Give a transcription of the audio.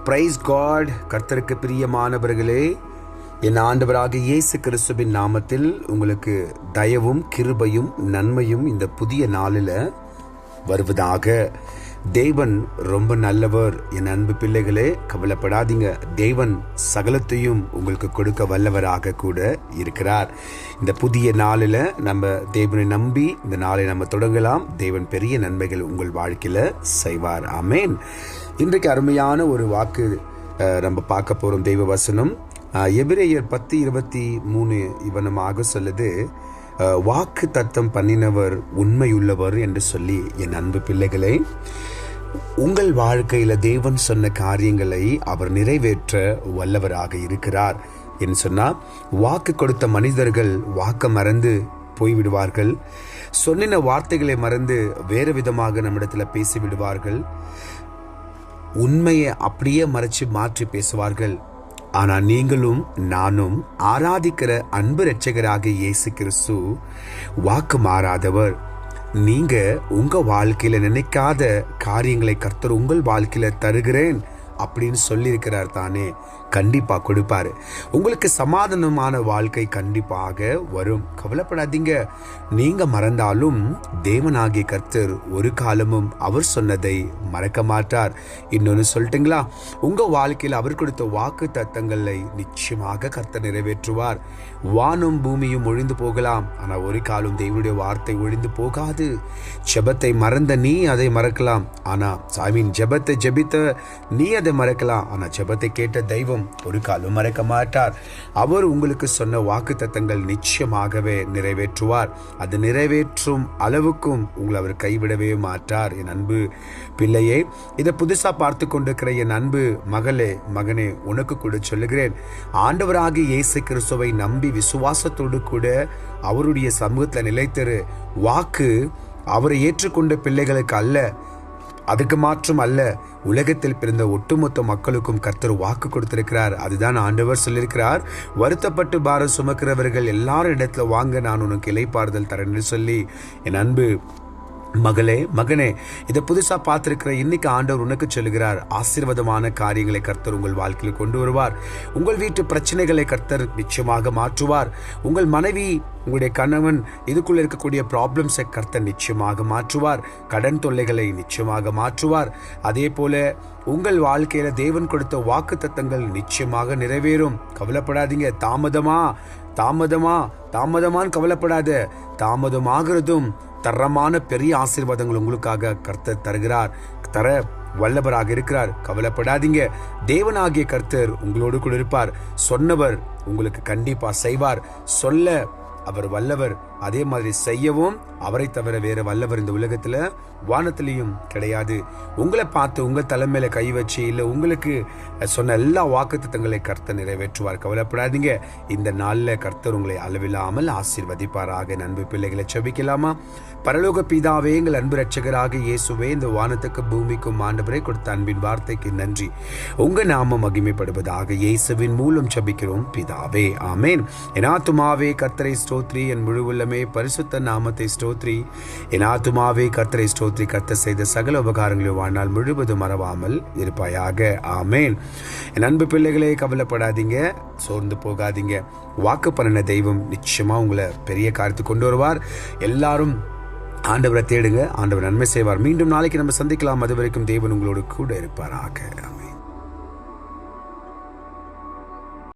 Price God. கர்த்தருக்கு பிரியமானவர்களே, என் ஆண்டவராக இயேசு கிறிஸ்துவின் நாமத்தில் உங்களுக்கு தயவும் கிருபையும் நன்மையும் இந்த புதிய நாளில் வருவதாக. தேவன் ரொம்ப நல்லவர். என் அன்பு பிள்ளைகளே, கவலைப்படாதீங்க. தேவன் சகலத்தையும் உங்களுக்கு கொடுக்க வல்லவராக கூட இருக்கிறார். இந்த புதிய நாளில் நம்ம தேவனை நம்பி இந்த நாளை நம்ம தொடங்கலாம். தேவன் பெரிய நன்மைகள் உங்கள் வாழ்க்கையில் செய்வார். ஆமேன். இன்றைக்கு அருமையான ஒரு வாக்கு நம்ம பார்க்க போகிறோம். தெய்வ வசனம் எபிரேயர் 10:23 இவனமாக சொல்லுது, வாக்கு தத்தம் பண்ணினவர் உண்மையுள்ளவர் என்று சொல்லி. என் அன்பு பிள்ளைகளை, உங்கள் வாழ்க்கையில் தேவன் சொன்ன காரியங்களை அவர் நிறைவேற்ற வல்லவராக இருக்கிறார் என்று சொன்னால், வாக்கு கொடுத்த மனிதர்கள் வாக்கு மறந்து போய்விடுவார்கள். சொன்னின வார்த்தைகளை மறந்து வேறு விதமாக நம்மிடத்தில் பேசிவிடுவார்கள். உண்மையை அப்படியே மறைச்சு மாற்றி பேசுவார்கள். ஆனால் நீங்களும் நானும் ஆராதிக்கிற அன்பு இரட்சகராக இயேசு கிறிஸ்து வாக்கு மாறாதவர். நீங்க உங்க வாழ்க்கையில நினைக்காத காரியங்களை கர்த்தர் உங்கள் வாழ்க்கையில தருகிறேன் அப்படின்னு சொல்லியிருக்கிறார் தானே. கண்டிப்பா கொடுப்பாரு. உங்களுக்கு சமாதானமான வாழ்க்கை கண்டிப்பாக வரும். கவலைப்படாதீங்க. நீங்க மறந்தாலும் தேவனாகிய கர்த்தர் ஒரு காலமும் அவர் சொன்னதை மறக்க மாட்டார். இன்னொன்னு சொல்லட்டுங்களா, உங்க வாழ்க்கையில் அவர் கொடுத்த வாக்கு தத்தங்களை நிச்சயமாக கர்த்தர் நிறைவேற்றுவார். வானும் பூமியும் ஒழிந்து போகலாம், ஆனா ஒரு காலம் தேவனுடைய வார்த்தை ஒழிந்து போகாது. ஜெபத்தை மறந்த நீ அதை மறக்கலாம், ஆனா ஜெபத்தை ஜெபித்த நீ அதை மறக்கலாம், ஆனா ஜெபத்தை கேட்ட தெய்வம் ஒரு காலம் மறக்க மாட்டார். அவர் உங்களுக்கு சொன்ன வாக்கு தத்தங்கள் நிச்சயமாகவே நிறைவேற்றுவார். அது நிறைவேற்றும் அளவுக்கும் உங்களை அவர் கைவிடவே மாட்டார். என் அன்பு பிள்ளையே, இதை புதுசா பார்த்து கொண்டிருக்கிற என் அன்பு மகளே, மகனே, உனக்கு கூட சொல்லுகிறேன், ஆண்டவராகிய இயேசு கிறிஸ்துவை நம்பி விசுவாசத்தோடு கூட அவருடைய சமூகத்தில் நிலைத்திரு. வாக்கு அவரை ஏற்றுக்கொண்ட பிள்ளைகளுக்கு அல்ல, அதுக்கு மாற்றம் அல்ல, உலகத்தில் பிறந்த ஒட்டுமொத்த மக்களுக்கும் கர்த்தர் வாக்கு கொடுத்திருக்கிறார். அதுதான் ஆண்டவர் சொல்லியிருக்கிறார், வருத்தப்பட்டு பாரம் சுமக்கிறவர்கள் எல்லாரும் இடத்துல வாங்க, நான் உனக்கு இளைப்பாறுதல் தரேன்னு சொல்லி. என் அன்பு மகளே, மகனே, இதை புதுசா பார்த்திருக்கிற இன்னைக்கு ஆண்டவர் உனக்கு சொல்லுகிறார், ஆசீர்வாதமான காரியங்களை கர்த்தர் உங்கள் வாழ்க்கையில் கொண்டு வருவார். உங்கள் வீட்டு பிரச்சனைகளை கர்த்தர் நிச்சயமாக மாற்றுவார். உங்கள் மனைவி, உங்களுடைய கணவன், இதுக்குள்ள இருக்கக்கூடிய ப்ராப்ளம்ஸை கர்த்தர் நிச்சயமாக மாற்றுவார். கடன் தொல்லைகளை நிச்சயமாக மாற்றுவார். அதே போல உங்கள் வாழ்க்கையில தேவன் கொடுத்த வாக்கு தத்தங்கள் நிச்சயமாக நிறைவேறும். கவலைப்படாதீங்க. தாமதமான்னு கவலைப்படாத. தாமதமாகிறதும் தரமான பெரிய ஆசீர்வாதங்கள் உங்களுக்காக கர்த்தர் தர வல்லவராக இருக்கிறார். கவலைப்படாதீங்க. தேவனாகிய கர்த்தர் உங்களோடு கூட இருப்பார். சொன்னவர் உங்களுக்கு கண்டிப்பா செய்வார். சொல்ல அவர் வல்லவர், அதே மாதிரி செய்யவும் அவரை தவிர வேற வல்லவர் இந்த உலகத்துல வானத்திலையும் கிடையாது. உங்களை பார்த்து உங்கள் தலைமையில கை வச்சு இல்லை உங்களுக்கு சொன்ன எல்லா வாக்குத்தத்தங்களை கர்த்தர் நிறைவேற்றுவார். கவலைப்படாதீங்க. இந்த நாளில் கர்த்தர் உங்களை அளவில்லாமல் ஆசீர்வதிப்பாராக. அன்பு பிள்ளைகளை செபிக்கலாமா? பரலோக பிதாவே, எங்கள் அன்பு இரட்சகராக இயேசுவே, இந்த வானத்துக்கு பூமிக்கும் ஆண்டவரே கொடுத்த அன்பின் வார்த்தைக்கு நன்றி. உங்க நாமம் மகிமைப்படுவதாக. இயேசுவின் மூலம் செபிக்கிறோம் பிதாவே, ஆமேன். என் ஆத்துமாவே கர்த்தரை ஸ்தோத்ரி, என் முழு உள்ளமே பரிசுத்த நாமத்தை ஸ்தோத்ரி. என் ஆத்துமாவே கர்த்தரை ஸ்தோத்ரி. கர்த்தர் செய்த சகல உபகாரங்களையும் வாழ்நாள் முழுவதும் மறவாமல் இருப்பாயாக. ஆமேன். என் அன்பு பிள்ளைகளே, கவலைப்படாதீங்க, சோர்ந்து போகாதீங்க. வாக்கு பண்ணின தெய்வம் நிச்சயமா உங்களை பெரிய காரியத்தை கொண்டு வருவார். எல்லாரும் ஆண்டவரை தேடுங்க, ஆண்டவர் நன்மை செய்வார். மீண்டும் நாளைக்கு நம்ம சந்திக்கலாம். அது வரைக்கும் தேவன் உங்களோடு கூட இருப்பாராக.